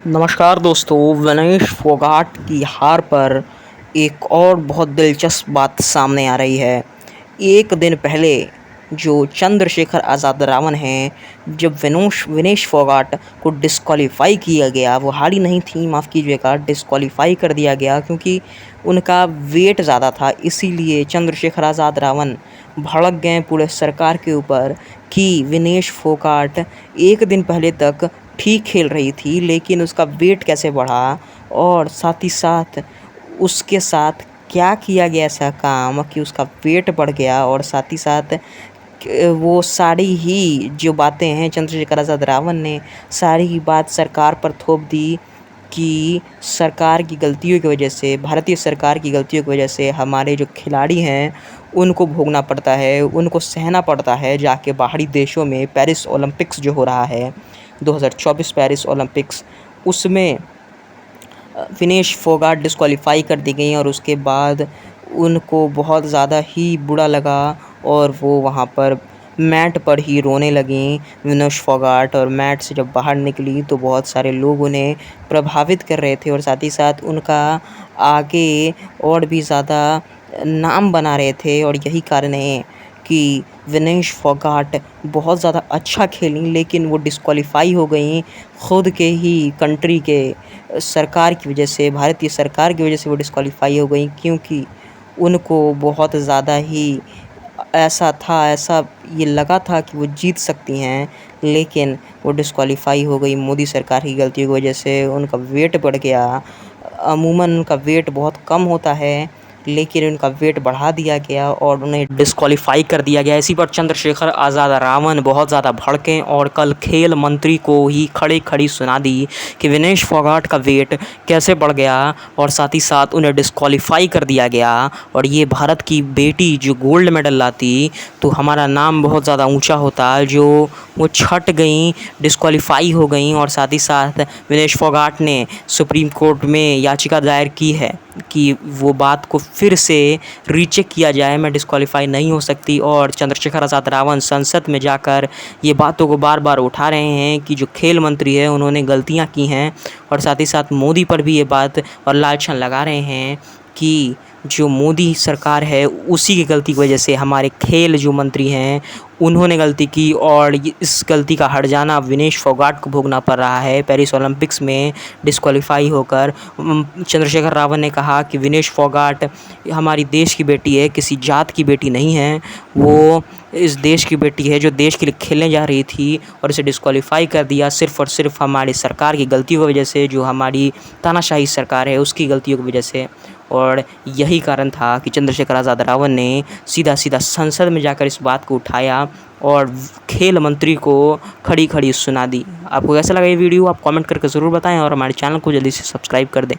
नमस्कार दोस्तों, विनेश फोगाट की हार पर एक और बहुत दिलचस्प बात सामने आ रही है। एक दिन पहले जो चंद्रशेखर आज़ाद रावण हैं, जब विनेश फोगाट को डिस्क्वालीफाई किया गया, वो हारी नहीं थी, माफ़ कीजिएगा, डिस्क्वालीफाई कर दिया गया क्योंकि उनका वेट ज़्यादा था। इसीलिए चंद्रशेखर आज़ाद रावण भड़क गए पूरे सरकार के ऊपर कि विनेश फोगाट एक दिन पहले तक ठीक खेल रही थी, लेकिन उसका वेट कैसे बढ़ा और साथ ही साथ उसके साथ क्या किया गया ऐसा काम कि उसका वेट बढ़ गया। और साथ ही साथ वो सारी ही जो बातें हैं, चंद्रशेखर आज़ाद रावण ने सारी ही बात सरकार पर थोप दी कि सरकार की गलतियों की वजह से, भारतीय सरकार की गलतियों की वजह से हमारे जो खिलाड़ी हैं उनको भोगना पड़ता है, उनको सहना पड़ता है जाके बाहरी देशों में। पेरिस ओलंपिक्स जो हो रहा है 2024 पेरिस ओलंपिक्स, उसमें विनेश फोगाट डिस्क्वालीफाई कर दी गई और उसके बाद उनको बहुत ज़्यादा ही बुरा लगा और वो वहाँ पर मैट पर ही रोने लगीं विनेश फोगाट। और मैट से जब बाहर निकली तो बहुत सारे लोग उन्हें प्रभावित कर रहे थे और साथ ही साथ उनका आगे और भी ज़्यादा नाम बना रहे थे। और यही कारण है कि विनेश फोगाट बहुत ज़्यादा अच्छा खेलीं, लेकिन वो डिस्क्वालीफाई हो गईं ख़ुद के ही कंट्री के सरकार की वजह से, भारतीय सरकार की वजह से वो डिस्क्वालीफाई हो गईं, क्योंकि उनको बहुत ज़्यादा ही ऐसा ये लगा था कि वो जीत सकती हैं, लेकिन वो डिस्क्वालीफाई हो गई मोदी सरकार की गलतियों की वजह से। उनका वेट बढ़ गया। अमूमन उनका वेट बहुत कम होता है, लेकिन उनका वेट बढ़ा दिया गया और उन्हें डिस्क्वालीफाई कर दिया गया। इसी पर चंद्रशेखर आज़ाद रावण बहुत ज़्यादा भड़के और कल खेल मंत्री को ही खड़ी खड़ी सुना दी कि विनेश फोगाट का वेट कैसे बढ़ गया और साथ ही साथ उन्हें डिस्क्वालीफाई कर दिया गया। और ये भारत की बेटी जो गोल्ड मेडल लाती तो हमारा नाम बहुत ज़्यादा ऊंचा होता, जो वो छट गई, डिस्क्वालीफाई हो गई। और साथ ही साथ विनेश फोगाट ने सुप्रीम कोर्ट में याचिका दायर की है कि वो बात को फिर से रीचेक किया जाए, मैं डिस्क्वालीफाई नहीं हो सकती। और चंद्रशेखर आज़ाद रावण संसद में जाकर ये बातों को बार बार उठा रहे हैं कि जो खेल मंत्री है उन्होंने गलतियां की हैं। और साथ ही साथ मोदी पर भी ये बात और लांछन लगा रहे हैं कि जो मोदी सरकार है उसी की गलती की वजह से हमारे खेल जो मंत्री हैं उन्होंने गलती की और इस गलती का हर्जाना जाना विनेश फोगाट को भोगना पड़ रहा है पेरिस ओलंपिक्स में डिस्क्वालीफाई होकर। चंद्रशेखर रावण ने कहा कि विनेश फोगाट हमारी देश की बेटी है, किसी जात की बेटी नहीं है। वो इस देश की बेटी है जो देश के लिए खेलने जा रही थी और इसे डिस्क्वालीफाई कर दिया सिर्फ़ और सिर्फ हमारी सरकार की गलतियों की वजह से, जो हमारी तानाशाही सरकार है उसकी गलतियों की वजह से। और यही कारण था कि चंद्रशेखर आज़ाद रावण ने सीधा सीधा संसद में जाकर इस बात को उठाया और खेल मंत्री को खड़ी खड़ी सुना दी। आपको कैसा लगा ये वीडियो? आप कमेंट करके ज़रूर बताएं और हमारे चैनल को जल्दी से सब्सक्राइब कर दें।